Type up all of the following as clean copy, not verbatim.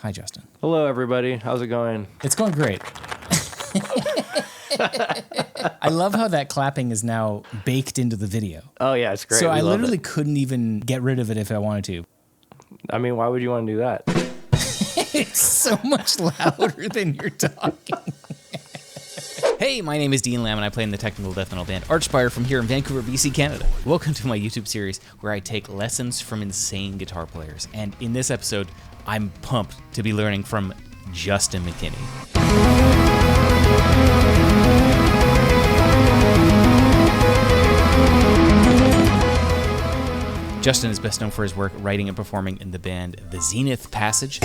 Hi, Justin. Hello, everybody. How's it going? It's going great. I love how that clapping is now baked into the video. Oh, yeah, it's great. So We I love literally it. couldn't even get rid of it if I wanted to. I mean, why would you want to do that? It's so much louder than you're talking. Hey, my name is Dean Lamb, and I play in the technical death metal band Archspire from here in Vancouver, BC, Canada. Welcome to my YouTube series where I take lessons from insane guitar players. And in this episode, I'm pumped to be learning from Justin McKinney. Justin is best known for his work writing and performing in the band The Zenith Passage.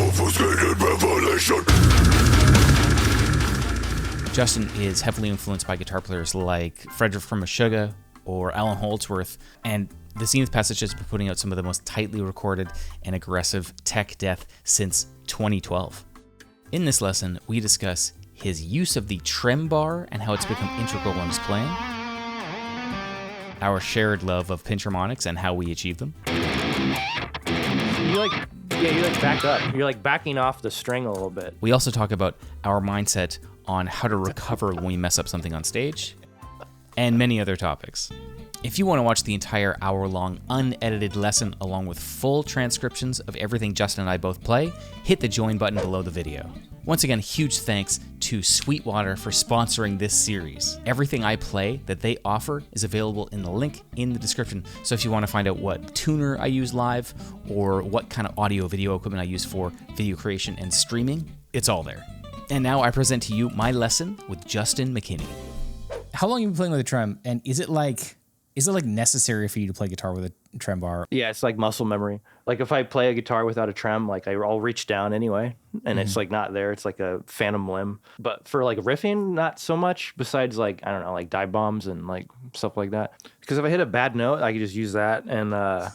Justin is heavily influenced by guitar players like Frederick from Meshuggah or Alan Holdsworth, and The Zenith Passage has been putting out some of the most tightly recorded and aggressive tech death since 2012. In this lesson, we discuss his use of the trem bar and how it's become integral in his playing, our shared love of pinch harmonics and how we achieve them. You back up. You're like backing off the string a little bit. We also talk about our mindset on how to recover when we mess up something on stage, and many other topics. If you want to watch the entire hour-long unedited lesson along with full transcriptions of everything Justin and I both play, hit the join button below the video. Once again, huge thanks to Sweetwater for sponsoring this series. Everything I play that they offer is available in the link in the description. So if you want to find out what tuner I use live or what kind of audio-video equipment I use for video creation and streaming, it's all there. And now I present to you my lesson with Justin McKinney. How long have you been playing with a trem, and is it necessary for you to play guitar with a trem bar? Yeah, it's like muscle memory. Like if I play a guitar without a trem, like I'll reach down anyway, and it's like not there. It's like a phantom limb. But for like riffing, not so much. Besides like, I don't know, like dive bombs and like stuff like that. Because if I hit a bad note, I can just use that and I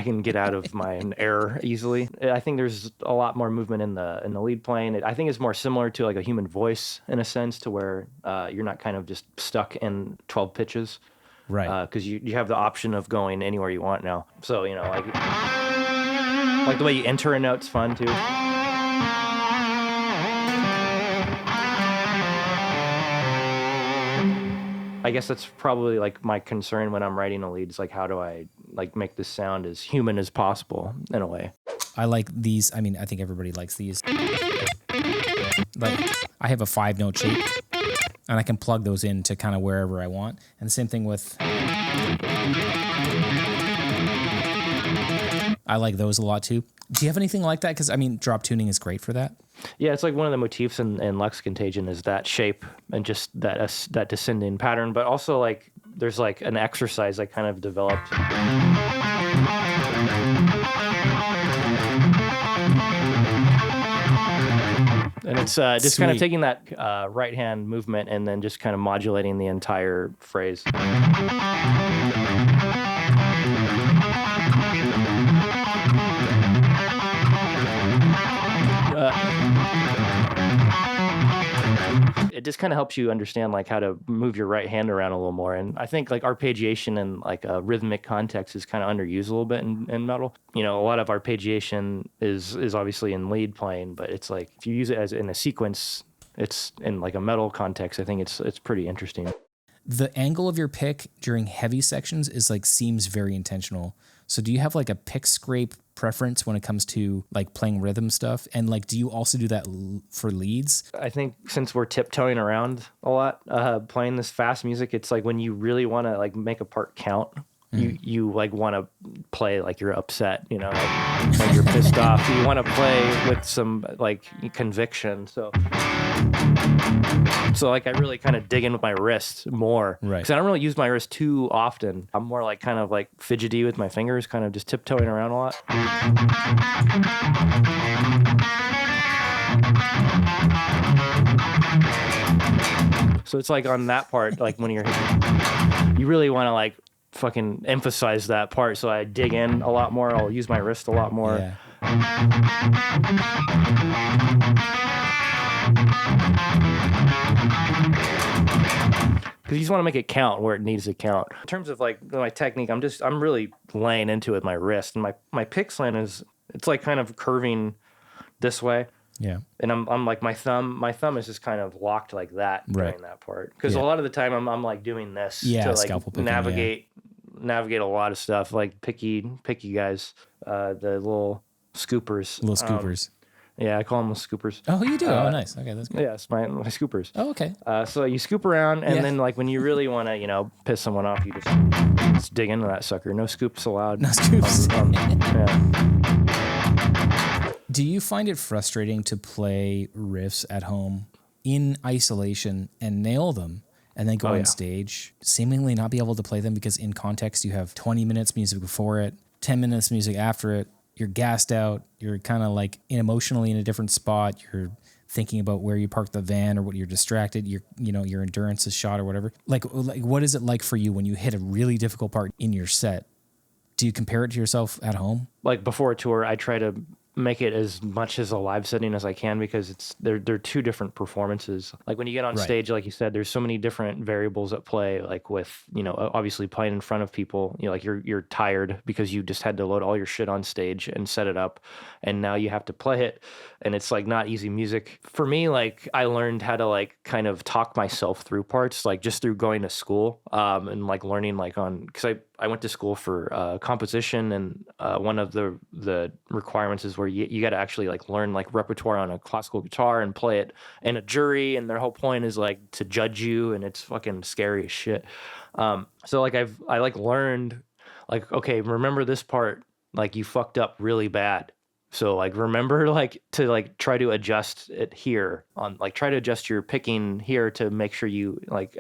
can get out of my error easily. I think there's a lot more movement in the lead playing. I think it's more similar to like a human voice in a sense, to where you're not kind of just stuck in 12 pitches. Right. Because you have the option of going anywhere you want now. So, you know, like the way you enter a note's fun too. I guess that's probably like my concern when I'm writing a lead, is like, how do I like make this sound as human as possible in a way. I like these. I mean, I think everybody likes these. Like, I have a 5-note shape, and I can plug those into kind of wherever I want. And the same thing with, I like those a lot too. Do you have anything like that? Because I mean, drop tuning is great for that. Yeah, it's like one of the motifs in Lux Contagion is that shape and just that descending pattern. But also like there's like an exercise I kind of developed. And it's just kind of taking that right hand movement and then just kind of modulating the entire phrase. It just kind of helps you understand like how to move your right hand around a little more. And I think like arpeggiation in like a rhythmic context is kind of underused a little bit in metal. You know, a lot of arpeggiation is obviously in lead playing, but it's like if you use it as in a sequence, it's in like a metal context. I think it's pretty interesting. The angle of your pick during heavy sections seems very intentional. So do you have like a pick scrape preference when it comes to like playing rhythm stuff? And like, do you also do that for leads? I think since we're tiptoeing around a lot, playing this fast music, it's like when you really want to like make a part count, you like want to play like you're upset, you know, like you're pissed off. You want to play with some like conviction. So like I really kind of dig in with my wrist more. Right. Because I don't really use my wrist too often. I'm more like kind of like fidgety with my fingers, kind of just tiptoeing around a lot. So it's like on that part, like when you really want to like fucking emphasize that part. So I dig in a lot more. I'll use my wrist a lot more. Yeah. Because you just want to make it count where it needs to count. In terms of like my technique, I'm really laying into it with my wrist, and my pick slant it's like kind of curving this way. Yeah. And I'm like my thumb is just kind of locked like that Right. during that part. Because Yeah. a lot of the time I'm like doing this Yeah, to like scalpel picking, navigate a lot of stuff, like picky guys, the little scoopers. Little scoopers. Yeah, I call them scoopers. Oh, you do? Oh, nice. Okay, that's good. Yeah, it's my scoopers. Oh, okay. So you scoop around, and Yeah. then like when you really want to, piss someone off, you just dig into that sucker. No scoops allowed. No scoops. Yeah. Do you find it frustrating to play riffs at home in isolation and nail them and then go on stage, seemingly not be able to play them because in context you have 20 minutes music before it, 10 minutes music after it, you're gassed out, you're kind of like emotionally in a different spot, you're thinking about where you parked the van or what you're distracted, your endurance is shot or whatever. Like what is it like for you when you hit a really difficult part in your set? Do you compare it to yourself at home? Like before a tour, I try to make it as much as a live setting as I can because they're two different performances. Like when you get on stage, like you said, there's so many different variables at play. Like with obviously playing in front of people, like you're tired because you just had to load all your shit on stage and set it up, and now you have to play it, and it's like not easy music. For me, like I learned how to like kind of talk myself through parts, like just through going to school, and like learning like because I went to school for composition, and one of the requirements is where you got to actually like learn like repertoire on a classical guitar and play it in a jury, and their whole point is like to judge you, and it's fucking scary as shit. So like I like learned like, okay, remember this part, like you fucked up really bad. So like remember like to like try to adjust it here on like try to adjust your picking here to make sure you like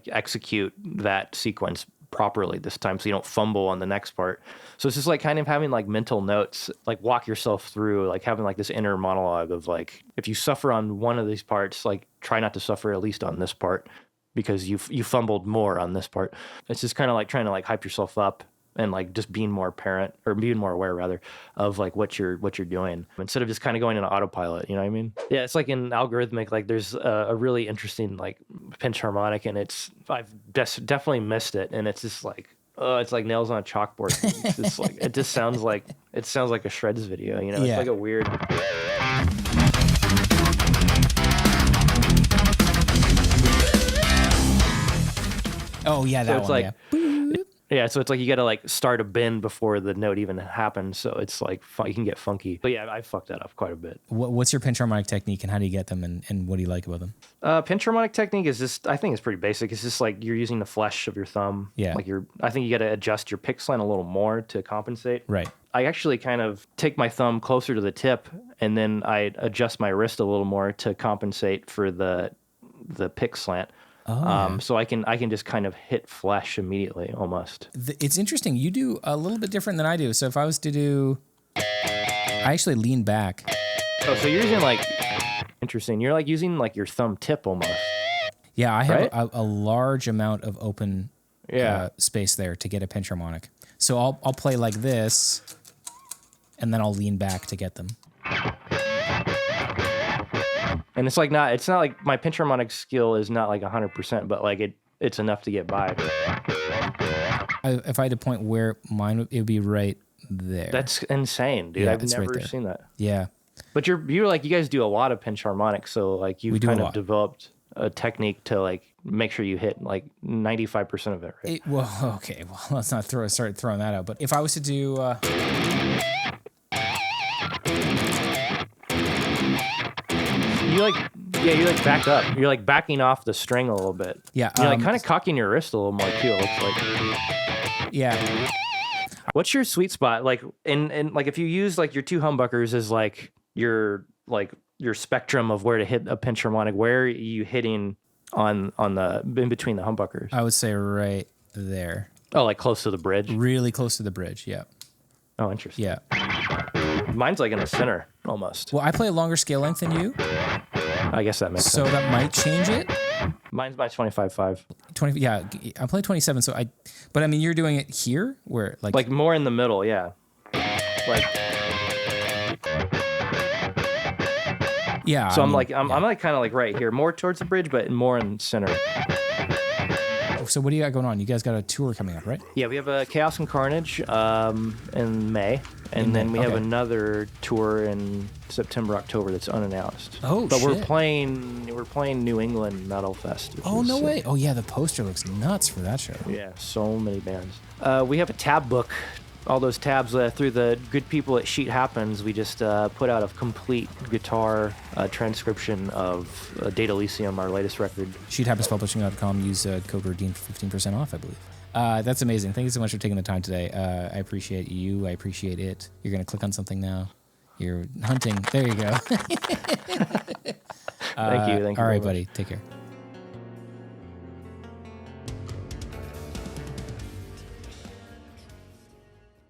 execute that sequence properly this time so you don't fumble on the next part. So it's just like kind of having like mental notes, like walk yourself through, like having like this inner monologue of like if you suffer on one of these parts, like try not to suffer at least on this part because you fumbled more on this part. It's just kind of like trying to like hype yourself up and like just being more apparent or being more aware rather of like what you're doing instead of just kind of going into autopilot, you know what I mean? Yeah, it's like in Algorithmic, like there's a really interesting like pinch harmonic, and I've definitely missed it, and it's just like it's like nails on a chalkboard. It's just like it sounds like a Shreds video, you know? Yeah. It's like a weird. Oh yeah, that So it's one. like, yeah. Yeah, so it's like you got to like start a bend before the note even happens. So it's like you can get funky. But yeah, I fucked that up quite a bit. What's your pinch harmonic technique, and how do you get them, and what do you like about them? Pinch harmonic technique is just, I think it's pretty basic. It's just like you're using the flesh of your thumb. Yeah. Like I think you got to adjust your pick slant a little more to compensate. Right. I actually kind of take my thumb closer to the tip, and then I adjust my wrist a little more to compensate for the pick slant. So I can just kind of hit flesh immediately almost. It's interesting. You do a little bit different than I do. So if I was to do, I actually lean back. Oh, so you're using like, interesting. You're like using like your thumb tip almost. Yeah, I have Right? a large amount of open space there to get a pinch harmonic. So I'll play like this, and then I'll lean back to get them. And it's not like my pinch harmonic skill is not like 100%, but like it's enough to get by. If I had to point where mine, it would be right there. That's insane, dude. Yeah, I've it's right never there. seen that. Yeah. But you're like, you guys do a lot of pinch harmonics, so like We you've do a kind of lot. developed a technique to like make sure you hit like 95% of it, right? Okay. Well, let's not start throwing that out. But if I was to do, You like back up. You're like backing off the string a little bit. Yeah, You're like kind of cocking your wrist a little more too, it looks like. yeah, What's your sweet spot? Like in like if you use like your two humbuckers as like your spectrum of where to hit a pinch harmonic, where are you hitting on the in between the humbuckers? I would say right there, Oh, like close to the bridge. really close to the bridge. Yeah, Oh, interesting. yeah. Mine's like in the center almost. Well, I play a longer scale length than you, I guess that makes so sense. that might change it. Mine's my 25.5. 20. Yeah, I play 27. So but I mean, you're doing it here, where Like more in the middle, yeah. Like yeah. so I I'm mean, like I'm like kind of like right here, more towards the bridge, but more in the center. So what do you got going on? You guys got a tour coming up, right? Yeah, we have a Chaos and Carnage in May, and then we have another tour in September, October that's unannounced. Oh, but shit. we're playing New England Metal Fest. Oh, no way. Oh, yeah, the poster looks nuts for that show. Yeah, so many bands. We have a tab book. All those tabs through the good people at Sheet Happens, we just put out a complete guitar transcription of Data Elysium, our latest record. SheetHappensPublishing.com. Use code REDEEM for 15% off, I believe. That's amazing. Thank you so much for taking the time today. I appreciate you. I appreciate it. You're going to click on something now. You're hunting. There you go. Thank you. All right, buddy. Take care.